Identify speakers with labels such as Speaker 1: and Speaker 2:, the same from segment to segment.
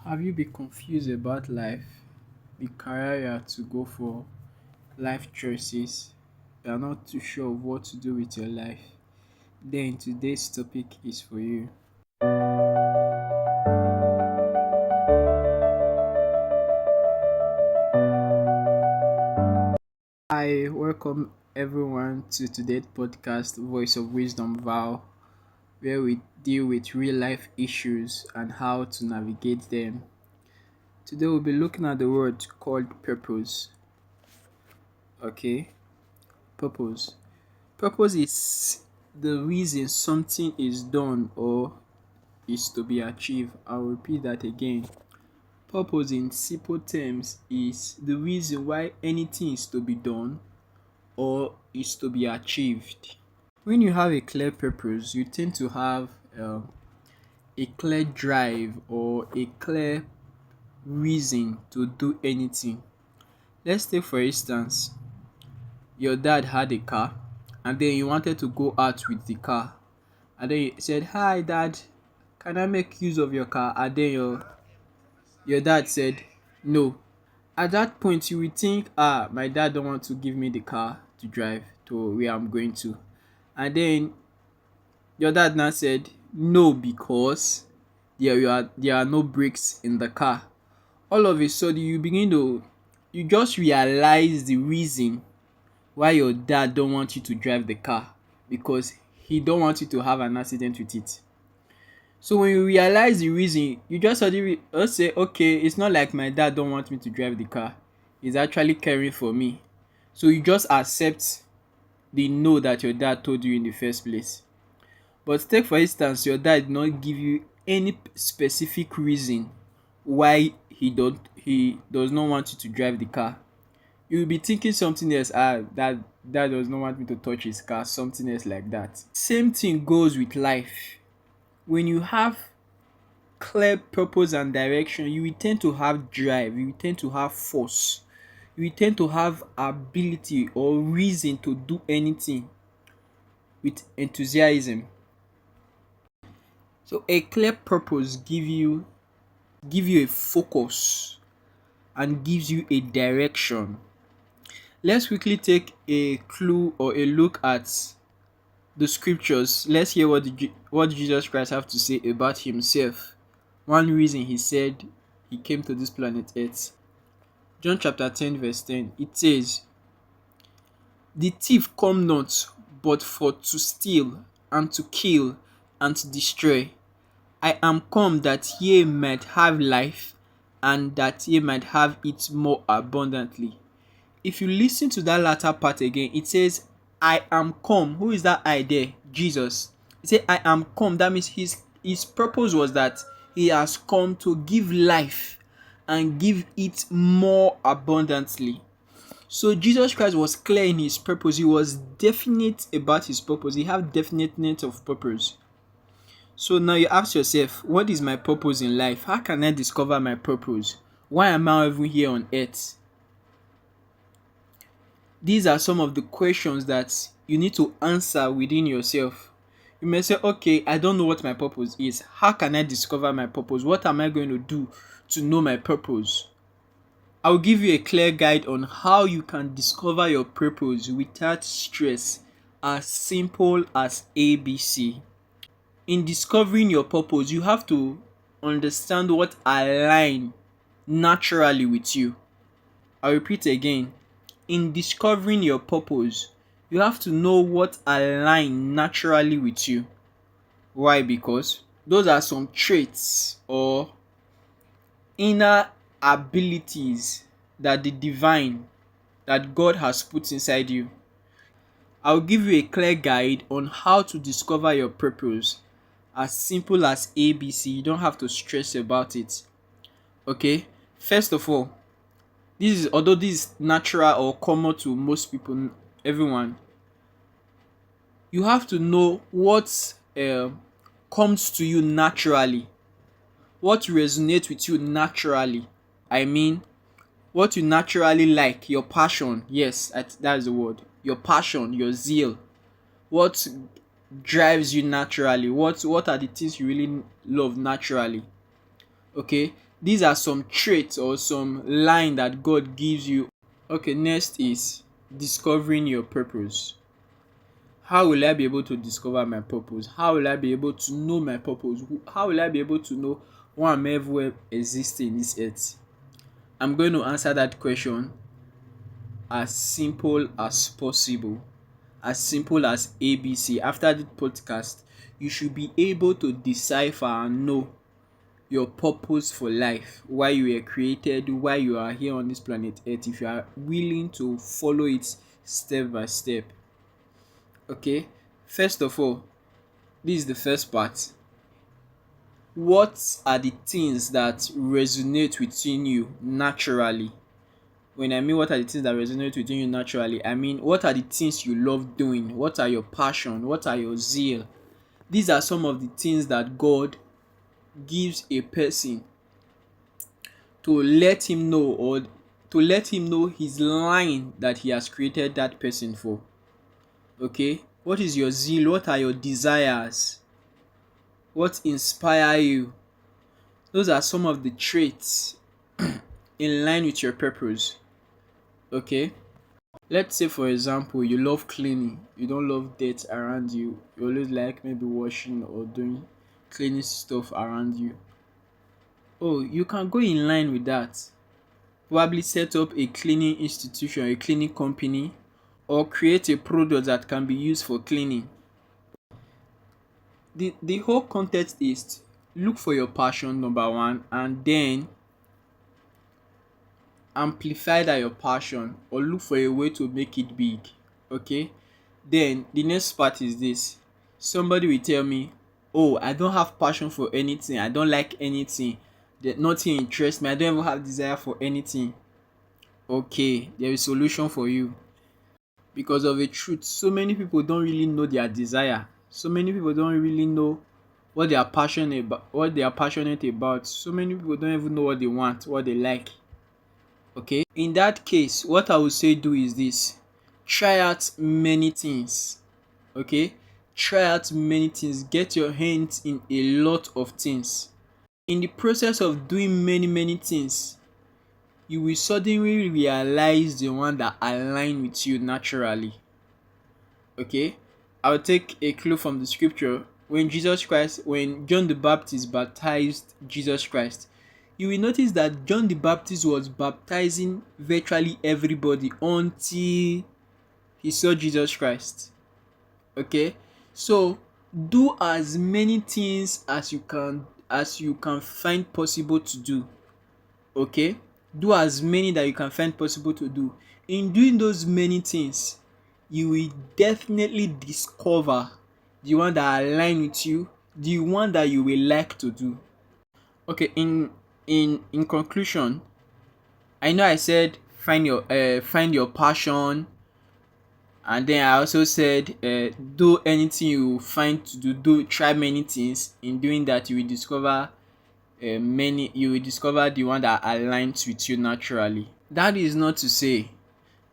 Speaker 1: Have you been confused about life, the career you have to go for, life choices? You are not too sure of what to do with your life? Then today's topic is for you. I welcome everyone to today's podcast, Voice of Wisdom Vow, where we deal with real life issues and how to navigate them. Today we'll be looking at the word called purpose. Okay, purpose. Purpose is the reason something is done or is to be achieved. I'll repeat that again. Purpose in simple terms is the reason why anything is to be done or is to be achieved. When you have a clear purpose, you tend to have a clear drive or a clear reason to do anything. Let's take for instance, your dad had a car and then you wanted to go out with the car. And then you said, "Hi dad, can I make use of your car?" And then your dad said no. At that point you will think, my dad don't want to give me the car to drive to where I'm going to. And then your dad now said no because there are no brakes in the car. All of a sudden you just realize the reason why your dad don't want you to drive the car, because he don't want you to have an accident with it. So when you realize the reason, you just suddenly say, okay, it's not like my dad don't want me to drive the car. He's actually caring for me. So you just accept the no that your dad told you in the first place. But take for instance, your dad did not give you any specific reason why he does not want you to drive the car. You will be thinking something else. Dad does not want me to touch his car, something else like that. Same thing goes with life. When you have clear purpose and direction, you will tend to have drive, you will tend to have force, you will tend to have ability or reason to do anything with enthusiasm. So a clear purpose give you a focus and gives you a direction. Let's quickly take a clue or a look at the scriptures. Let's hear what Jesus Christ have to say about himself. One reason he said he came to this planet Earth. John chapter 10 verse 10. It says, "The thief come not but for to steal and to kill and to destroy. I am come that ye might have life, and that ye might have it more abundantly." If you listen to that latter part again, it says, "I am come." Who is that I there? Jesus. He said, "I am come." That means his purpose was that he has come to give life and give it more abundantly. So Jesus Christ was clear in his purpose. He was definite about his purpose. He had definiteness of purpose. So now you ask yourself, what is my purpose in life? How can I discover my purpose? Why am I even here on earth? These are some of the questions that you need to answer within yourself. You may say, okay, I don't know what my purpose is. How can I discover my purpose? What am I going to do to know my purpose? I'll give you a clear guide on how you can discover your purpose without stress, as simple as ABC. In discovering your purpose, you have to understand what align naturally with you. I'll repeat again. In discovering your purpose, you have to know what align naturally with you. Why? Because those are some traits or inner abilities that the divine, that God has put inside you. I'll give you a clear guide on how to discover your purpose, as simple as ABC. You don't have to stress about it. Okay? First of all, although this is natural or common to most people, everyone, you have to know what comes to you naturally, what resonates with you naturally. I mean, what you naturally like, your passion. Yes, that's the word. Your passion, your zeal. What drives you naturally? What are the things you really love naturally? Okay. These are some traits or some line that God gives you. Okay, next is discovering your purpose. How will I be able to discover my purpose? How will I be able to know my purpose? How will I be able to know why I'm ever existing in this earth? I'm going to answer that question as simple as possible, as simple as ABC. After this podcast, you should be able to decipher and know your purpose for life, why you were created, why you are here on this planet Earth, if you are willing to follow it step by step. Okay, first of all, this is the first part. What are the things that resonate within you naturally? When I mean what are the things that resonate within you naturally, I mean what are the things you love doing? What are your passion? What are your zeal? These are some of the things that God gives a person to let him know, or to let him know his line that he has created that person for. Okay? What is your zeal? What are your desires? What inspire you? Those are some of the traits in line with your purpose. Okay? Let's say for example you love cleaning, you don't love dirt around you. You always like maybe washing or doing cleaning stuff around you. Oh, you can go in line with that. Probably set up a cleaning institution, a cleaning company, or create a product that can be used for cleaning. The whole context is look for your passion, number one, and then amplify that your passion, or look for a way to make it big. Okay, then the next part is this. Somebody will tell me, oh, I don't have passion for anything, I don't like anything, that nothing interests me, I don't even have desire for anything. Okay, there is solution for you. Because of the truth, so many people don't really know their desire, so many people don't really know what they are passionate about. So many people don't even know what they want, what they like. Okay, in that case, what I would say do is this: try out many things. Okay, try out many things, get your hands in a lot of things. In the process of doing many things, you will suddenly realize the one that align with you naturally. Okay, I'll take a clue from the scripture. When John the Baptist baptized Jesus Christ, you will notice that John the Baptist was baptizing virtually everybody until he saw Jesus Christ. Okay, so do as many things as you can find possible to do. Okay, do as many that you can find possible to do. In doing those many things, you will definitely discover the one that align with you, the one that you will like to do. Okay, in conclusion, I know I said find your passion, and then I also said do anything you find to do try many things. In doing that, you will discover the one that aligns with you naturally. That is not to say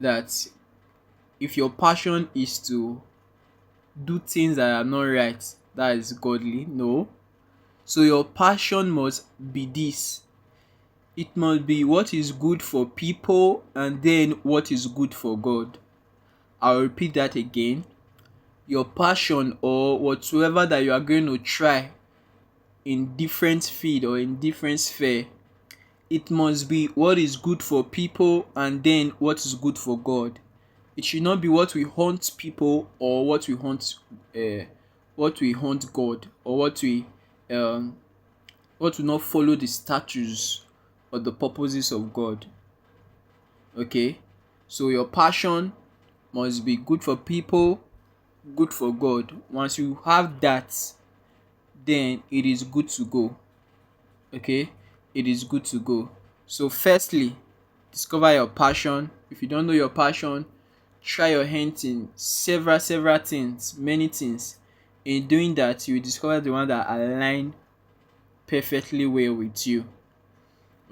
Speaker 1: that if your passion is to do things that are not right, that is godly. No. So your passion must be this: it must be what is good for people and then what is good for God. I'll repeat that again. Your passion, or whatsoever that you are going to try in different field or in different sphere, it must be what is good for people and then what is good for God. It should not be what we haunt people, or what we haunt God, or what will not follow the statutes or the purposes of God. Okay, so your passion must be good for people, good for God. Once you have that, then it is good to go. Okay, it is good to go. So firstly, discover your passion. If you don't know your passion, try your hands in several things, many things. In doing that, you will discover the one that align perfectly well with you.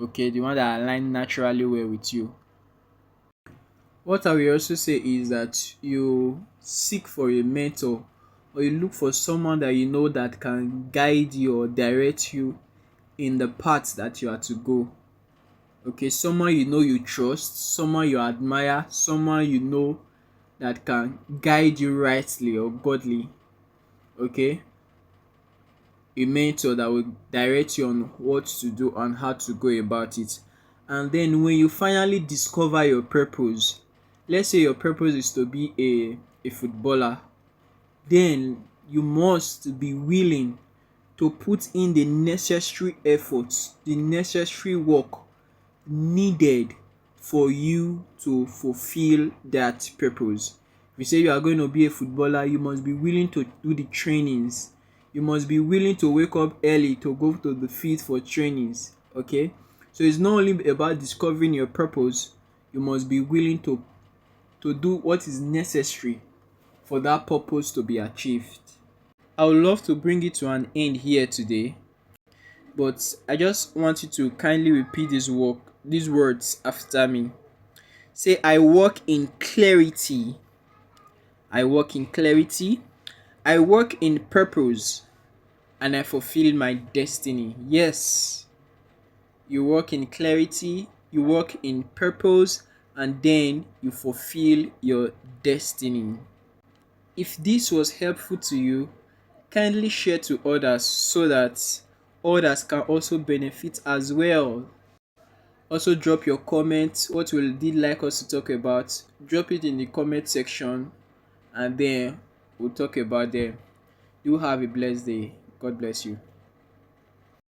Speaker 1: Okay, the one that align naturally well with you. What I will also say is that you seek for a mentor, or you look for someone that you know that can guide you or direct you in the path that you are to go. Okay, someone you know you trust, someone you admire, someone you know that can guide you rightly or godly. Okay, a mentor that will direct you on what to do and how to go about it. And then when you finally discover your purpose, let's say your purpose is to be a footballer, then you must be willing to put in the necessary efforts, the necessary work needed for you to fulfill that purpose. If you say you are going to be a footballer, you must be willing to do the trainings. You must be willing to wake up early to go to the field for trainings. Okay? So it's not only about discovering your purpose, you must be willing to do what is necessary for that purpose to be achieved. I would love to bring it to an end here today, but I just want you to kindly repeat these words after me. Say, I walk in clarity. I walk in clarity. I walk in purpose and I fulfill my destiny. Yes, you walk in clarity, you walk in purpose, and then you fulfill your destiny. If this was helpful to you, kindly share to others so that others can also benefit as well. Also drop your comments. What will you like us to talk about? Drop it in the comment section and then we'll talk about them. Do have a blessed day. God bless you.